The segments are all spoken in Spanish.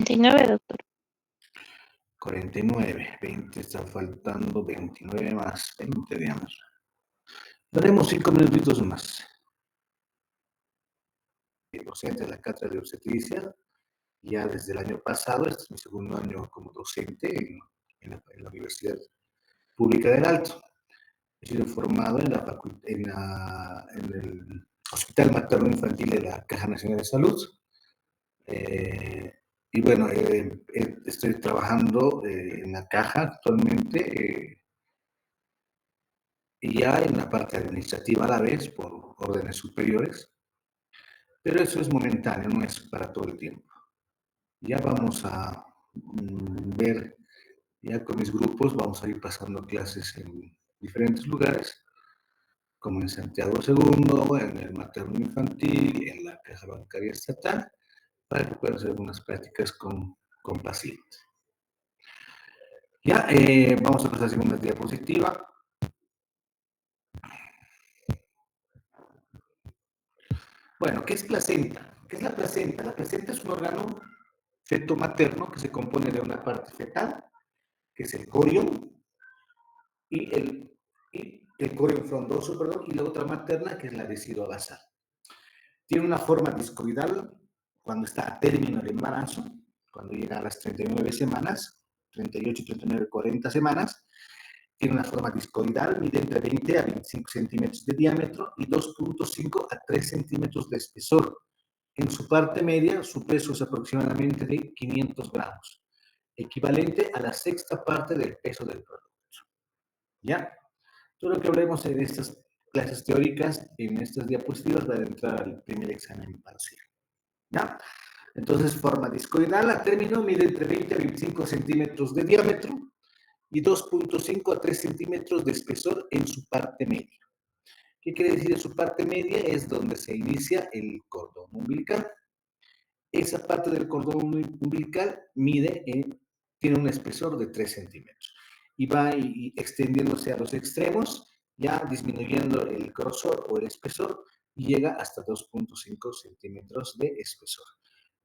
49, doctor. 49, 20, está faltando 29 más 20, digamos. Daremos 5 minutitos más. Docente de la cátedra de obstetricia, ya desde el año pasado, este es mi segundo año como docente en la Universidad Pública del Alto. He sido formado en el Hospital Materno Infantil de la Caja Nacional de Salud. Y bueno, estoy trabajando en la caja actualmente y ya en la parte administrativa a la vez por órdenes superiores, pero eso es momentáneo, no es para todo el tiempo. Ya vamos a ver, ya con mis grupos vamos a ir pasando clases en diferentes lugares, como en Santiago II, en el materno infantil, en la Caja Bancaria Estatal, para que puedan hacer unas prácticas con pacientes. Ya, vamos a pasar a la segunda diapositiva. Bueno, ¿qué es placenta? ¿Qué es la placenta? La placenta es un órgano feto-materno que se compone de una parte fetal, que es el corión, y el corión frondoso, perdón, y la otra materna, que es la decidua basal. Tiene una forma discoidal cuando está a término del embarazo, cuando llega a las 39 semanas, 38, 39, 40 semanas. Tiene una forma discoidal, mide entre 20 a 25 centímetros de diámetro y 2.5 a 3 centímetros de espesor. En su parte media, su peso es aproximadamente de 500 gramos, equivalente a la sexta parte del peso del producto. ¿Ya? Todo lo que hablemos en estas clases teóricas, en estas diapositivas, va a entrar al primer examen parcial. ¿Ya? Entonces, forma discoidal a término mide entre 20 a 25 centímetros de diámetro y 2.5 a 3 centímetros de espesor en su parte media. ¿Qué quiere decir en su parte media? Es donde se inicia el cordón umbilical. Esa parte del cordón umbilical tiene un espesor de 3 centímetros y va extendiéndose a los extremos, ya disminuyendo el grosor o el espesor y llega hasta 2.5 centímetros de espesor,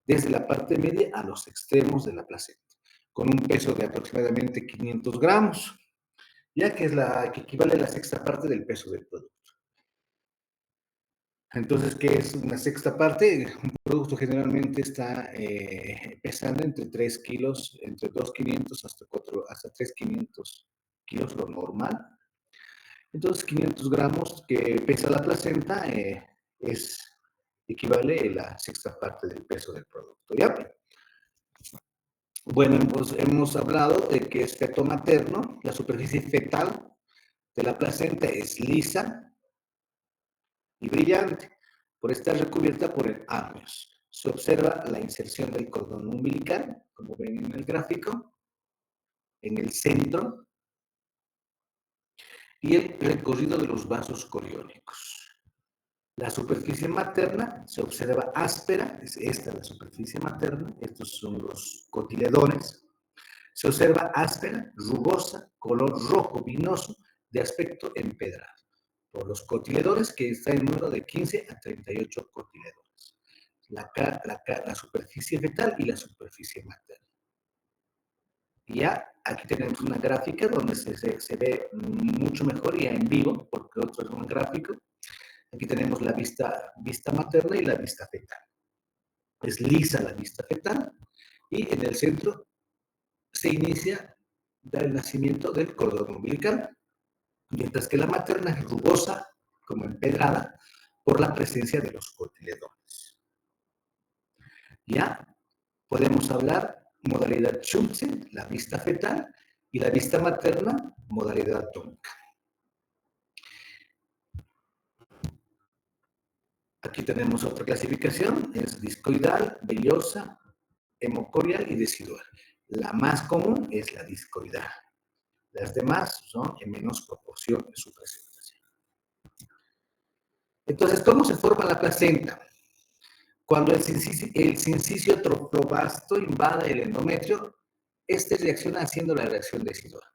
desde la parte media a los extremos de la placenta, con un peso de aproximadamente 500 gramos, ya que que equivale a la sexta parte del peso del producto. Entonces, ¿qué es una sexta parte? Un producto generalmente está pesando entre 3 kilos, entre 2.500 hasta 3.500 kilos, lo normal. Entonces, 500 gramos que pesa la placenta equivale a la sexta parte del peso del producto, ¿ya? Bueno, hemos hablado de que es feto materno, la superficie fetal de la placenta es lisa y brillante, por estar recubierta por el amnios. Se observa la inserción del cordón umbilical, como ven en el gráfico, en el centro, y el recorrido de los vasos coriónicos. La superficie materna se observa áspera, es esta la superficie materna, estos son los cotiledones. Se observa áspera, rugosa, color rojo vinoso, de aspecto empedrado, por los cotiledones, que está en número de 15 a 38 cotiledones. La superficie fetal y la superficie materna. Ya aquí tenemos una gráfica donde se ve mucho mejor ya en vivo, porque otro es un gráfico. Aquí tenemos la vista materna y la vista fetal. Es lisa la vista fetal y en el centro se inicia el nacimiento del cordón umbilical, mientras que la materna es rugosa, como empedrada, por la presencia de los cotiledones. Ya podemos hablar modalidad Schultze, la vista fetal, y la vista materna, modalidad tónica. Aquí tenemos otra clasificación, es discoidal, vellosa, hemocorial y decidual. La más común es la discoidal. Las demás son en menos proporción de su presentación. Entonces, ¿cómo se forma la placenta? Cuando el sincicio trofobasto invade el endometrio, este reacciona haciendo la reacción decidual,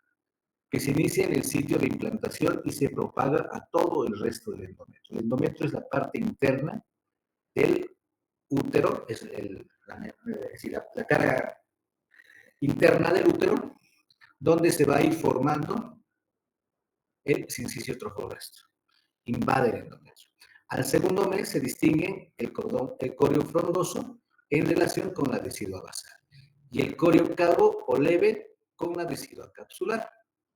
que se inicia en el sitio de implantación y se propaga a todo el resto del endometrio. El endometrio es la parte interna del útero, es la cara interna del útero, donde se va a ir formando el sincicio trofoblasto. Invade el endometrio. Al segundo mes se distingue el corio frondoso en relación con la decidua basal y el corio calvo o leve con la decidua capsular.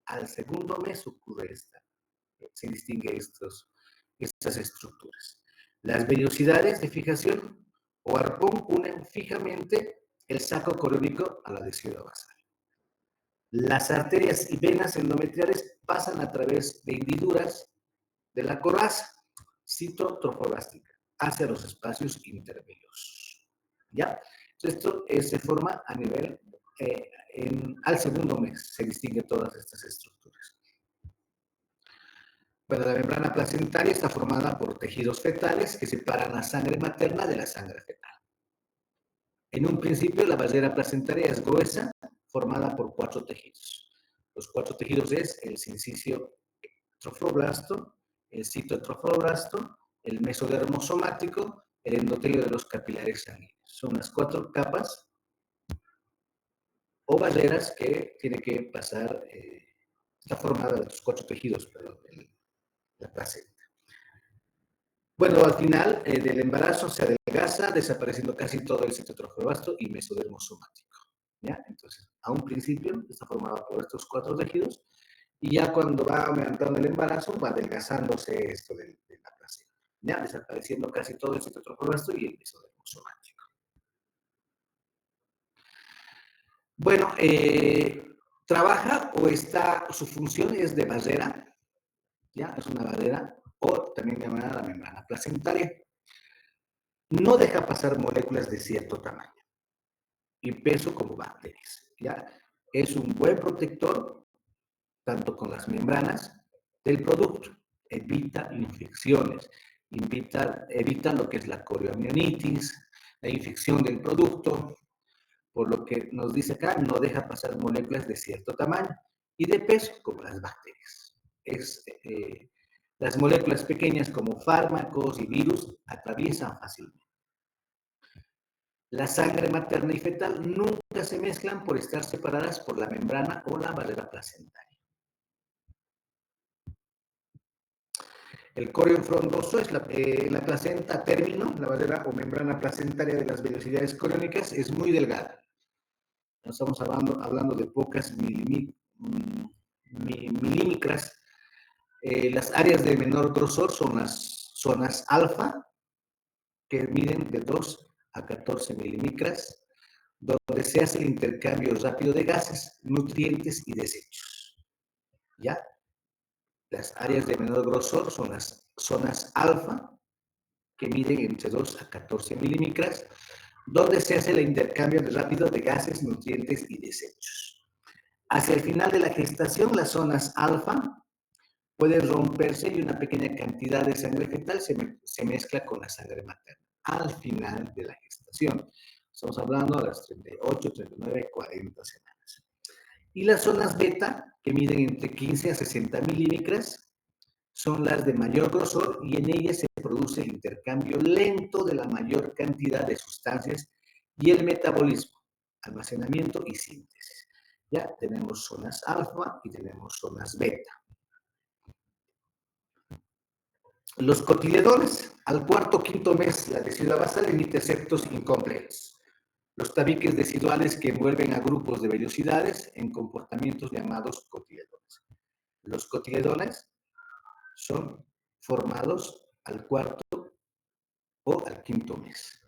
Al segundo mes ocurre se distingue estas estructuras. Las vellosidades de fijación o arpón unen fijamente el saco coriónico a la decidua basal. Las arterias y venas endometriales pasan a través de hendiduras de la coraza citotrofoblástica hacia los espacios intervenosos. ¿Ya? Esto se forma a nivel, al segundo mes, se distinguen todas estas estructuras. Bueno, la membrana placentaria está formada por tejidos fetales que separan la sangre materna de la sangre fetal. En un principio, la barrera placentaria es gruesa, formada por 4 tejidos. Los 4 tejidos es el sincicio trofoblasto, el citotrofoblasto, el mesodermo somático, el endotelio de los capilares sanguíneos. Son las 4 capas o barreras que tiene que pasar, está formada de los 4 tejidos, perdón, la placenta. Bueno, al final del embarazo se adelgaza, desapareciendo casi todo el citotrofoblasto y mesodermo somático. ¿Ya? Entonces, a un principio está formada por estos 4 tejidos y ya cuando va aumentando el embarazo va adelgazándose esto de la placenta, ya desapareciendo casi todo el citotrofoblasto y el mesodermo somático. Bueno, trabaja o su función es de barrera, ya es una barrera o también llamada la membrana placentaria. No deja pasar moléculas de cierto tamaño y peso como bacterias, ya es un buen protector tanto con las membranas del producto. Evita infecciones, evita lo que es la corioamionitis, la infección del producto, por lo que nos dice acá, no deja pasar moléculas de cierto tamaño y de peso, como las bacterias. Las moléculas pequeñas como fármacos y virus atraviesan fácilmente. La sangre materna y fetal nunca se mezclan por estar separadas por la membrana o la barrera placentaria. El corio frondoso es la placenta término, la barrera o membrana placentaria de las vellosidades coriónicas es muy delgada. No estamos hablando de pocas milímetros. Las áreas de menor grosor son las zonas alfa, que miden de 2 a 14 milímetros, donde se hace el intercambio rápido de gases, nutrientes y desechos. ¿Ya? Las áreas de menor grosor son las zonas alfa, que miden entre 2 a 14 milímetros, donde se hace el intercambio rápido de gases, nutrientes y desechos. Hacia el final de la gestación, las zonas alfa pueden romperse y una pequeña cantidad de sangre fetal se mezcla con la sangre materna al final de la gestación. Estamos hablando a las 38, 39, 40 semanas. Y las zonas beta, que miden entre 15 a 60 milímetros, son las de mayor grosor y en ellas se produce el intercambio lento de la mayor cantidad de sustancias y el metabolismo, almacenamiento y síntesis. Ya tenemos zonas alfa y tenemos zonas beta. Los cotiledones, al cuarto o quinto mes, la decidua basal emite septos incompletos. Los tabiques deciduales que envuelven a grupos de vellosidades en comportamientos llamados cotiledones. Los cotiledones son formados al cuarto o al quinto mes.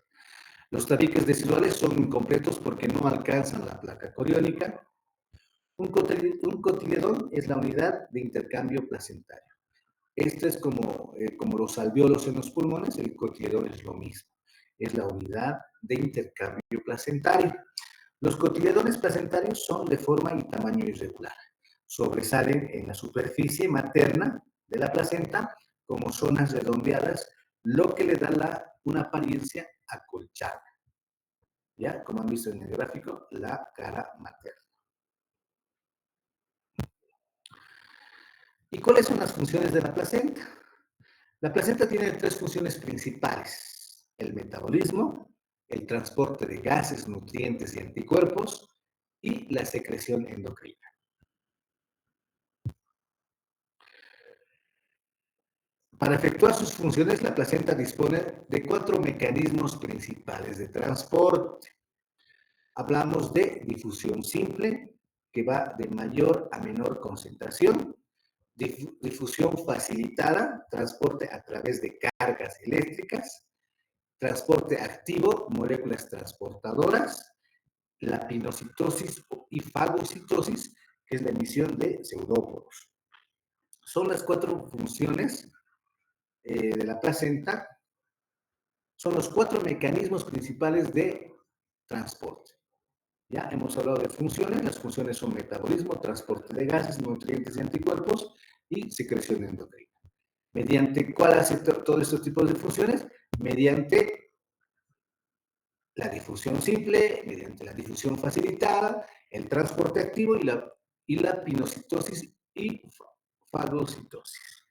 Los tabiques deciduales son incompletos porque no alcanzan la placa coriónica. Un cotiledón es la unidad de intercambio placentario. Esto es como los alvéolos en los pulmones, el cotiledón es lo mismo. Es la unidad de intercambio placentario. Los cotiledones placentarios son de forma y tamaño irregular. Sobresalen en la superficie materna de la placenta como zonas redondeadas, lo que le da una apariencia acolchada. ¿Ya? Como han visto en el gráfico, la cara materna. ¿Y cuáles son las funciones de la placenta? La placenta tiene 3 funciones principales: el metabolismo, el transporte de gases, nutrientes y anticuerpos y la secreción endocrina. Para efectuar sus funciones, la placenta dispone de 4 mecanismos principales de transporte. Hablamos de difusión simple, que va de mayor a menor concentración, difusión facilitada, transporte a través de cargas eléctricas, transporte activo, moléculas transportadoras, la pinocitosis y fagocitosis, que es la emisión de pseudópodos. Son las 4 funciones de la placenta, son los 4 mecanismos principales de transporte. Ya hemos hablado de funciones, las funciones son metabolismo, transporte de gases, nutrientes y anticuerpos y secreción endocrina. ¿Mediante cuál hace todos estos tipos de funciones? Mediante la difusión simple, mediante la difusión facilitada, el transporte activo y la pinocitosis y fagocitosis.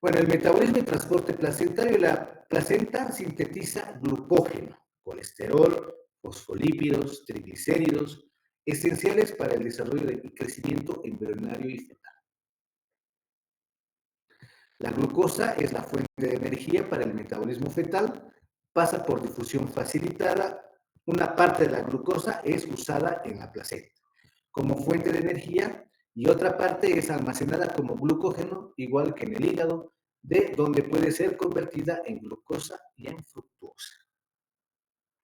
Bueno, el metabolismo y transporte placentario, la placenta sintetiza glucógeno, colesterol, fosfolípidos, triglicéridos, esenciales para el desarrollo y crecimiento embrionario y fetal. La glucosa es la fuente de energía para el metabolismo fetal, pasa por difusión facilitada. Una parte de la glucosa es usada en la placenta como fuente de energía y otra parte es almacenada como glucógeno, igual que en el hígado, de donde puede ser convertida en glucosa y en fructosa.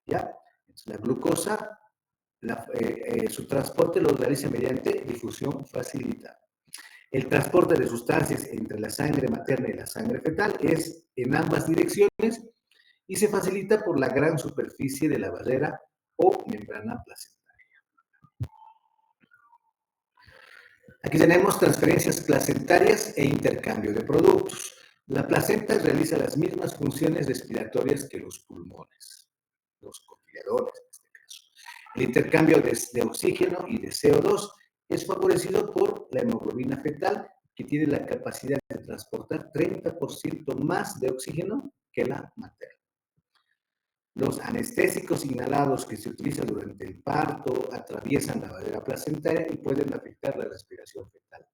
¿Ya? Entonces, la glucosa, su transporte lo realiza mediante difusión facilitada. El transporte de sustancias entre la sangre materna y la sangre fetal es en ambas direcciones y se facilita por la gran superficie de la barrera o membrana placentaria. Aquí tenemos transferencias placentarias e intercambio de productos. La placenta realiza las mismas funciones respiratorias que los pulmones, los copiadores en este caso. El intercambio de oxígeno y de CO2 es favorecido por la hemoglobina fetal, que tiene la capacidad de transportar 30% más de oxígeno que la materna. Los anestésicos inhalados que se utilizan durante el parto atraviesan la barrera placentaria y pueden afectar la respiración fetal.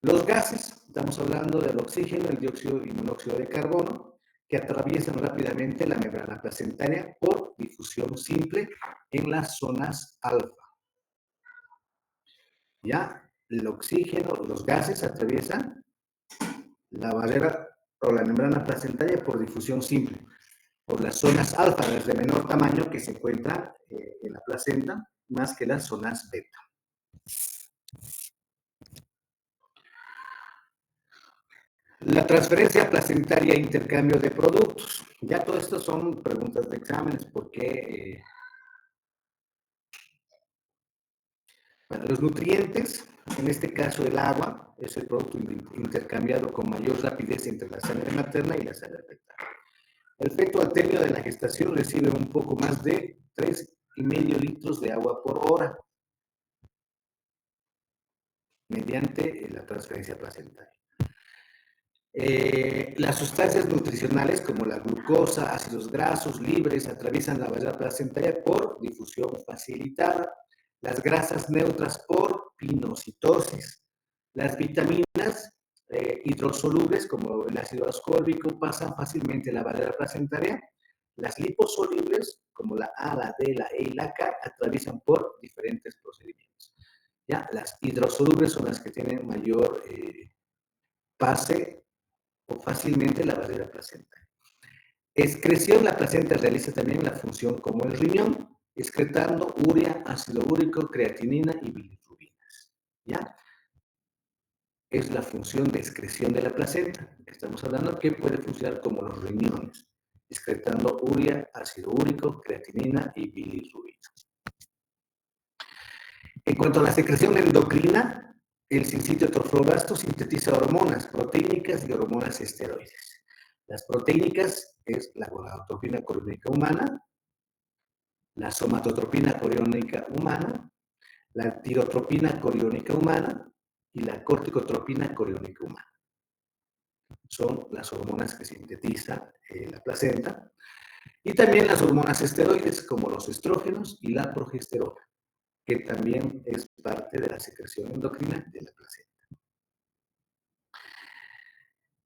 Los gases, estamos hablando del oxígeno, el dióxido y monóxido de carbono, que atraviesan rápidamente la membrana placentaria por difusión simple en las zonas alfa. Ya, el oxígeno, los gases atraviesan la barrera o la membrana placentaria por difusión simple, por las zonas alfa, las de menor tamaño que se encuentran en la placenta, más que las zonas beta. La transferencia placentaria e intercambio de productos. Ya todo esto son preguntas de exámenes porque bueno, los nutrientes, en este caso el agua, es el producto intercambiado con mayor rapidez entre la sangre materna y la sangre fetal. El feto al término de la gestación recibe un poco más de 3,5 litros de agua por hora mediante la transferencia placentaria. Las sustancias nutricionales como la glucosa, ácidos grasos libres atraviesan la barrera placentaria por difusión facilitada, las grasas neutras por pinocitosis, las vitaminas hidrosolubles como el ácido ascórbico pasan fácilmente la barrera placentaria, las liposolubles como la A, la D, la E y la K atraviesan por diferentes procedimientos. ¿Ya? Las hidrosolubles son las que tienen mayor pase o fácilmente la barrera placentaria. Excreción, la placenta realiza también la función como el riñón, excretando urea, ácido úrico, creatinina y bilirrubinas. ¿Ya? Es la función de excreción de la placenta. Estamos hablando que puede funcionar como los riñones, excretando urea, ácido úrico, creatinina y bilirrubina. En cuanto a la secreción endocrina, el sincitio trofoblasto sintetiza hormonas proteínicas y hormonas esteroides. Las proteínicas es la gonadotropina coriónica humana, la somatotropina coriónica humana, la tirotropina coriónica humana y la corticotropina coriónica humana. son las hormonas que sintetiza la placenta, y también las hormonas esteroides, como los estrógenos y la progesterona, que también es parte de la secreción endocrina de la placenta.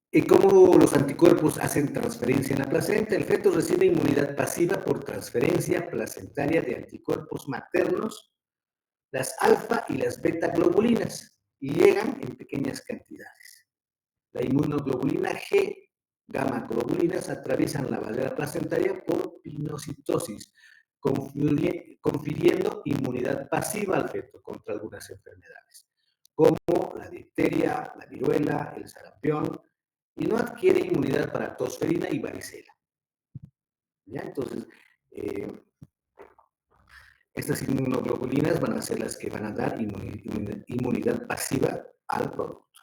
¿Y cómo los anticuerpos hacen transferencia en la placenta? El feto recibe inmunidad pasiva por transferencia placentaria de anticuerpos maternos, las alfa y las beta globulinas, y llegan en pequeñas cantidades. La inmunoglobulina G, gamma globulinas atraviesan la barrera placentaria por pinocitosis, confiriendo inmunidad pasiva al feto contra algunas enfermedades, como la difteria, la viruela, el sarampión, y no adquiere inmunidad para tosferina y varicela. ¿Ya? Entonces, eh, estas inmunoglobulinas van a ser las que van a dar inmunidad pasiva al producto.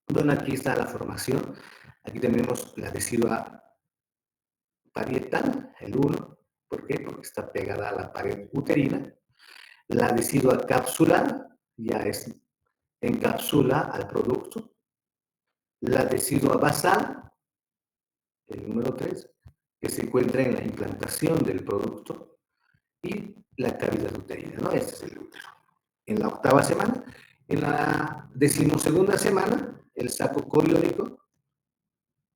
Bueno, aquí está la formación. Aquí tenemos la decidua parietal, el 1. ¿Por qué? Porque está pegada a la pared uterina. La decidua capsular ya encapsula al producto. La decidua basal, el número 3, que se encuentra en la implantación del producto. Y la cavidad uterina, ¿no? Este es el útero. En la 8ª semana. En la 12ª semana, el saco coriónico,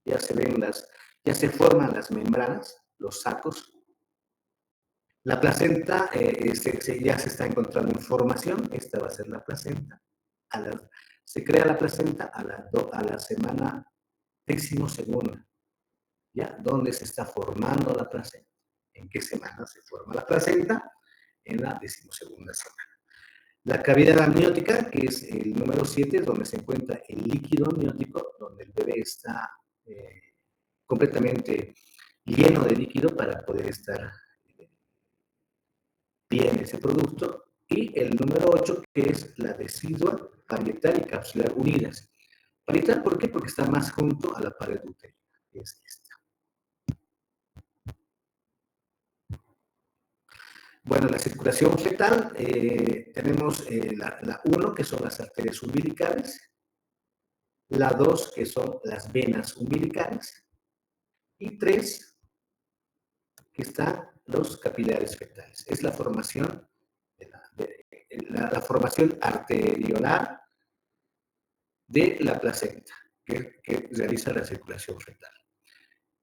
ya se forman las membranas, los sacos. La placenta ya se está encontrando en formación, esta va a ser la placenta. Se crea la placenta a la semana 12ª, ¿ya? ¿Dónde se está formando la placenta? ¿En qué semana se forma la placenta? En la 12ª semana. La cavidad amniótica, que es el número 7, es donde se encuentra el líquido amniótico, donde el bebé está completamente lleno de líquido para poder estar bien ese producto. Y el número 8, que es la decidua parietal y capsular unidas. Parietal, ¿por qué? Porque está más junto a la pared uterina, que es esta. Bueno, la circulación fetal, tenemos la 1, que son las arterias umbilicales, la 2, que son las venas umbilicales, y 3, que están los capilares fetales. Es la formación, la formación arteriolar de la placenta que realiza la circulación fetal.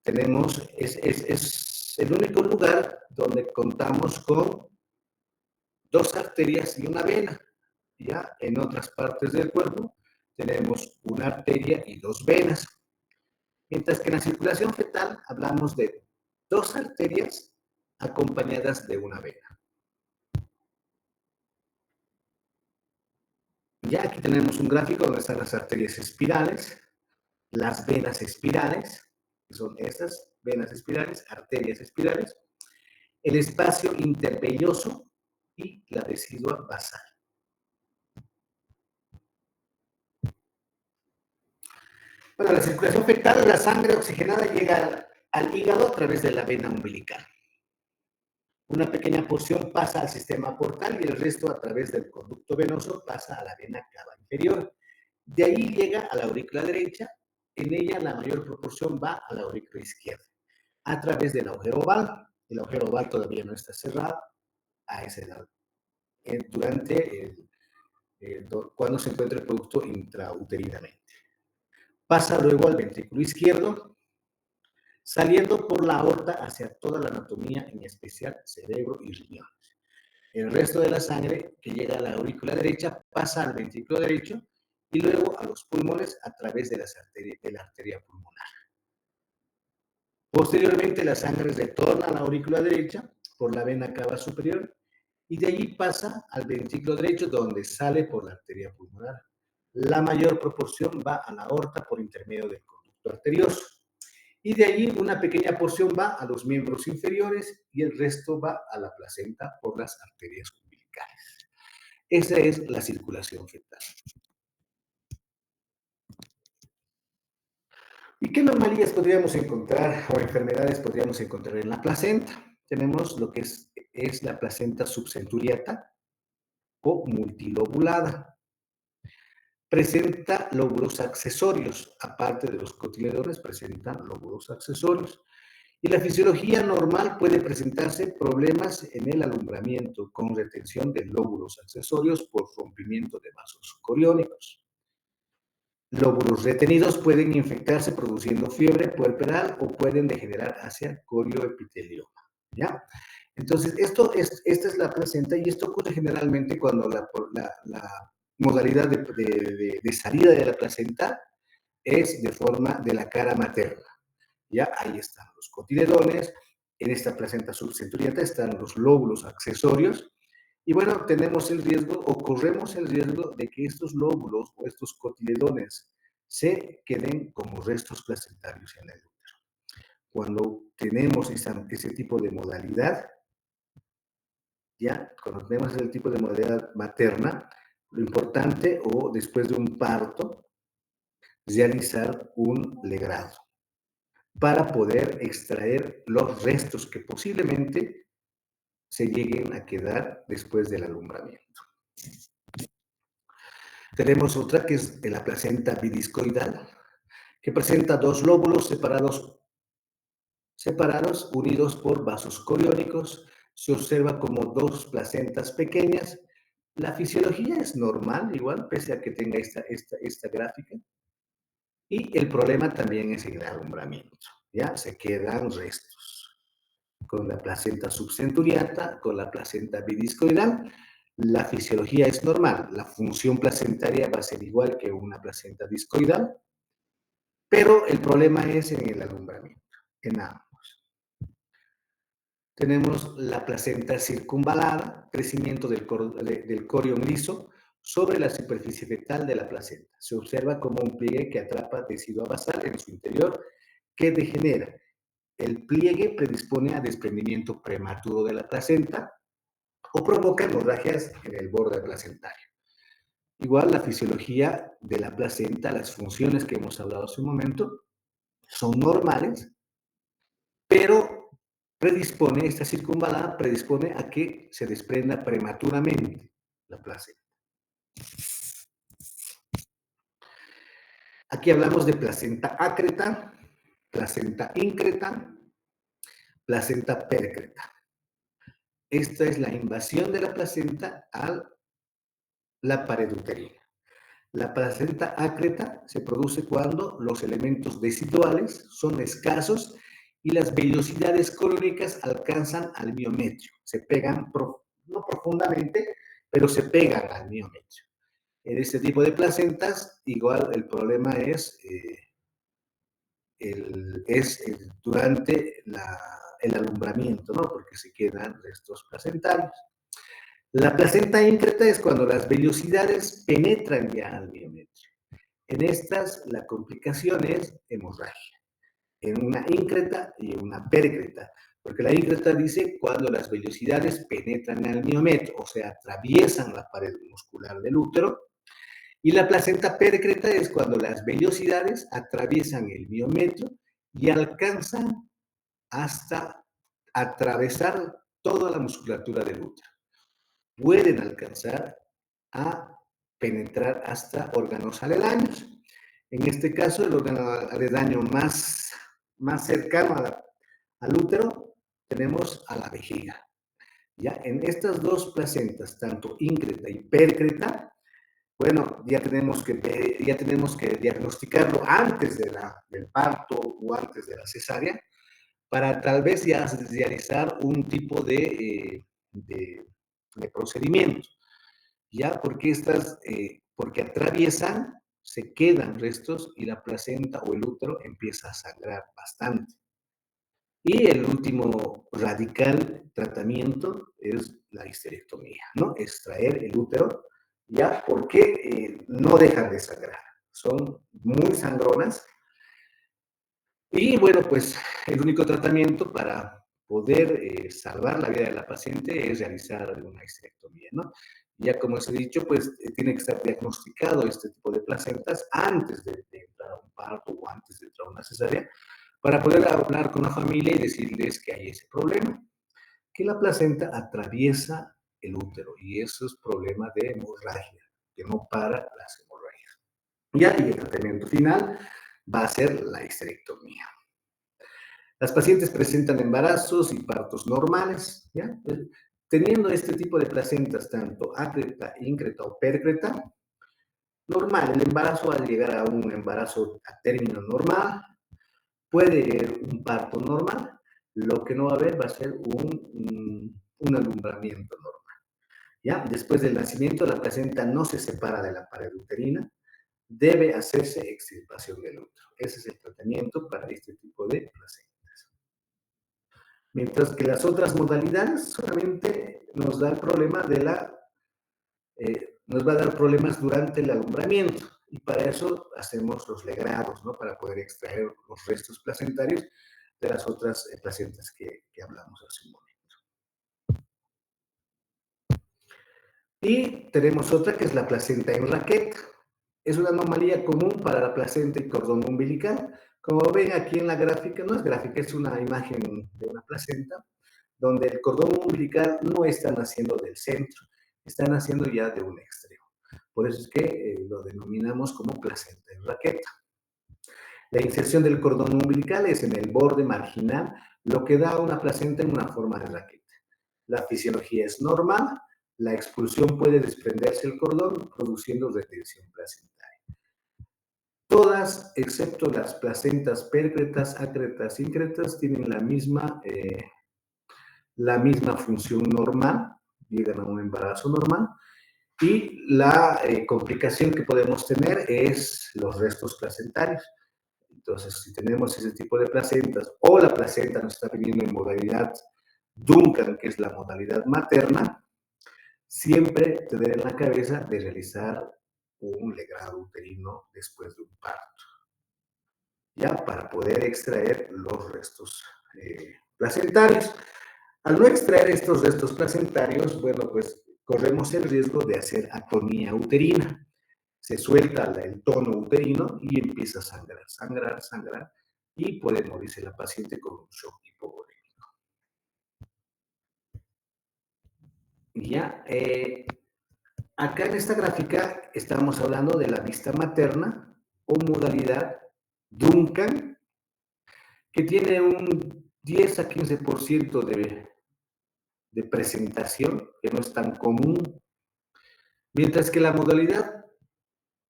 Es el único lugar donde contamos con 2 arterias y una vena. Ya en otras partes del cuerpo tenemos una arteria y 2 venas. Mientras que en la circulación fetal hablamos de 2 arterias acompañadas de una vena. Ya aquí tenemos un gráfico donde están las arterias espirales, las venas espirales, que son estas venas espirales, arterias espirales, el espacio intervelloso y la decidua basal. Bueno, la circulación fetal, la sangre oxigenada llega al hígado a través de la vena umbilical. Una pequeña porción pasa al sistema portal y el resto a través del conducto venoso pasa a la vena cava inferior. De ahí llega a la aurícula derecha, en ella la mayor proporción va a la aurícula izquierda, a través del agujero oval. El agujero oval todavía no está cerrado a esa edad. Cuando se encuentra el producto intrauterinamente. Pasa luego al ventrículo izquierdo, saliendo por la aorta hacia toda la anatomía, en especial cerebro y riñones. El resto de la sangre que llega a la aurícula derecha pasa al ventrículo derecho y luego a los pulmones a través de la arteria pulmonar. Posteriormente, la sangre retorna a la aurícula derecha por la vena cava superior y de allí pasa al ventrículo derecho, donde sale por la arteria pulmonar. La mayor proporción va a la aorta por intermedio del conducto arterioso. Y de allí una pequeña porción va a los miembros inferiores y el resto va a la placenta por las arterias umbilicales. Esa es la circulación fetal. ¿Y qué anomalías podríamos encontrar o enfermedades podríamos encontrar en la placenta? Tenemos lo que es la placenta subcenturiata o multilobulada. presenta lóbulos accesorios, aparte de los cotiledones, presentan lóbulos accesorios. Y la fisiología normal puede presentarse problemas en el alumbramiento con retención de lóbulos accesorios por rompimiento de vasos coriónicos. Lóbulos retenidos pueden infectarse produciendo fiebre puerperal o pueden degenerar hacia corioepitelioma, ¿ya? Entonces, esta es la placenta y esto ocurre generalmente cuando la modalidad de salida de la placenta es de forma de la cara materna. Ya ahí están los cotiledones, en esta placenta subcenturiata están los lóbulos accesorios, y bueno, tenemos el riesgo o corremos el riesgo de que estos lóbulos o estos cotiledones se queden como restos placentarios en el útero. Cuando tenemos ese tipo de modalidad, ya, cuando tenemos ese tipo de modalidad materna, lo importante o después de un parto, realizar un legrado para poder extraer los restos que posiblemente se lleguen a quedar después del alumbramiento. Tenemos otra que es la placenta bidiscoidal, que presenta dos lóbulos separados unidos por vasos coriónicos. Se observa como dos placentas pequeñas. La fisiología es normal, igual, pese a que tenga esta gráfica. Y el problema también es el alumbramiento, ¿ya? Se quedan restos. Con la placenta subcenturiata, con la placenta bidiscoidal, la fisiología es normal. La función placentaria va a ser igual que una placenta discoidal, pero el problema es en el alumbramiento, en ambos. Tenemos la placenta circunvalada, crecimiento del corión liso sobre la superficie fetal de la placenta. Se observa como un pliegue que atrapa tejido basal en su interior que degenera. El pliegue predispone a desprendimiento prematuro de la placenta o provoca hemorragias en el borde placentario. Igual la fisiología de la placenta, las funciones que hemos hablado hace un momento, son normales, pero esta circunvalada predispone a que se desprenda prematuramente la placenta. Aquí hablamos de placenta acreta, placenta increta, placenta percreta. Esta es la invasión de la placenta a la pared uterina. La placenta acreta se produce cuando los elementos deciduales son escasos y las vellosidades coriónicas alcanzan al miometrio. Se pegan, no profundamente, pero se pegan al miometrio. En este tipo de placentas, igual el problema es, durante el alumbramiento, ¿no? Porque se quedan restos placentarios. La placenta increta es cuando las vellosidades penetran ya al miometrio. En estas, la complicación es hemorragia, en una increta y en una percreta, porque la increta dice cuando las vellosidades penetran al miometrio, o sea, atraviesan la pared muscular del útero, y la placenta percreta es cuando las vellosidades atraviesan el miometrio y alcanzan hasta atravesar toda la musculatura del útero. Pueden alcanzar a penetrar hasta órganos aledaños. En este caso, el órgano aledaño más cercano al útero tenemos a la vejiga. Ya en estas dos placentas, tanto increta y percreta, bueno, ya tenemos que diagnosticarlo antes del parto o antes de la cesárea para tal vez ya realizar un tipo de procedimiento, ¿ya? Porque atraviesan, se quedan restos y la placenta o el útero empieza a sangrar bastante. Y el último radical tratamiento es la histerectomía, ¿no? Extraer el útero, ¿ya? Porque no dejan de sangrar. Son muy sangronas. Y bueno, pues el único tratamiento para poder salvar la vida de la paciente es realizar una histerectomía, ¿no? Ya como os he dicho, pues tiene que estar diagnosticado este tipo de placentas antes de entrar a un parto o antes de entrar a una cesárea para poder hablar con la familia y decirles que hay ese problema, que la placenta atraviesa el útero y eso es problema de hemorragia, que no para las hemorragias. Ya, y el tratamiento final va a ser la histerectomía. Las pacientes presentan embarazos y partos normales, ¿ya? Teniendo este tipo de placentas, tanto acreta, íncreta o pércreta, normal, el embarazo va a llegar a un embarazo a término normal, puede haber un parto normal, lo que no va a haber va a ser un alumbramiento normal. ¿Ya? Después del nacimiento, la placenta no se separa de la pared uterina, debe hacerse extirpación del útero. Ese es el tratamiento para este tipo de placentas. Mientras que las otras modalidades solamente nos da el problema de nos va a dar problemas durante el alumbramiento. Y para eso hacemos los legrados, ¿no? Para poder extraer los restos placentarios de las otras placentas que hablamos hace un momento. Y tenemos otra que es la placenta en raqueta. Es una anomalía común para la placenta y cordón umbilical. Como ven aquí en la gráfica, no es gráfica, es una imagen de una placenta, donde el cordón umbilical no está naciendo del centro, está naciendo ya de un extremo. Por eso es que lo denominamos como placenta en raqueta. La inserción del cordón umbilical es en el borde marginal, lo que da a una placenta en una forma de raqueta. La fisiología es normal, la expulsión puede desprenderse el cordón, produciendo retención placentaria. Todas, excepto las placentas pércretas, acretas, íncretas, tienen la misma función normal, llegan a un embarazo normal, y la complicación que podemos tener es los restos placentarios. Entonces, si tenemos ese tipo de placentas o la placenta nos está viniendo en modalidad Duncan, que es la modalidad materna, siempre tener en la cabeza de realizar un legrado uterino después de un parto, ya para poder extraer los restos placentarios. Al no extraer estos restos placentarios, bueno, pues corremos el riesgo de hacer atonía uterina. Se suelta el tono uterino y empieza a sangrar, sangrar, sangrar, y puede morirse la paciente con un shock hipovolémico. Ya, acá en esta gráfica estamos hablando de la vista materna o modalidad Duncan, que tiene un 10 a 15% de presentación, que no es tan común, mientras que la modalidad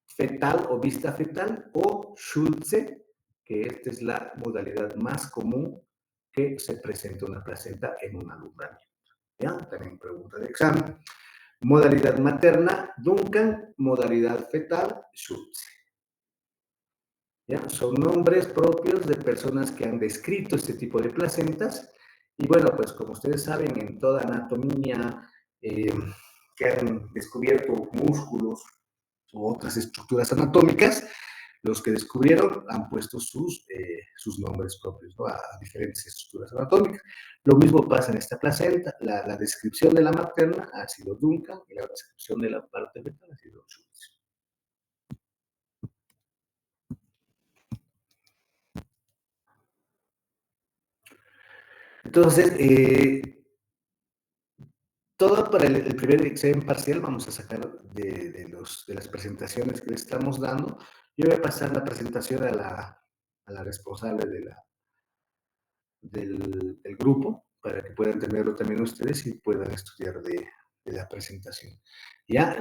fetal o vista fetal o Schulze, que esta es la modalidad más común que se presenta una placenta en un alumbramiento. ¿Ya? También pregunta de examen. Modalidad materna, Duncan, modalidad fetal, Schulze. ¿Ya? Son nombres propios de personas que han descrito este tipo de placentas. Y bueno, pues como ustedes saben, en toda anatomía que han descubierto músculos u otras estructuras anatómicas, los que descubrieron han puesto sus nombres propios, ¿no? A diferentes estructuras anatómicas. Lo mismo pasa en esta placenta. La descripción de la materna ha sido Duncan y la descripción de la parte fetal ha sido Schultz. Entonces, todo para el primer examen parcial vamos a sacar de las presentaciones que le estamos dando. Yo voy a pasar la presentación a la responsable del grupo para que puedan tenerlo también ustedes y puedan estudiar de la presentación. Ya,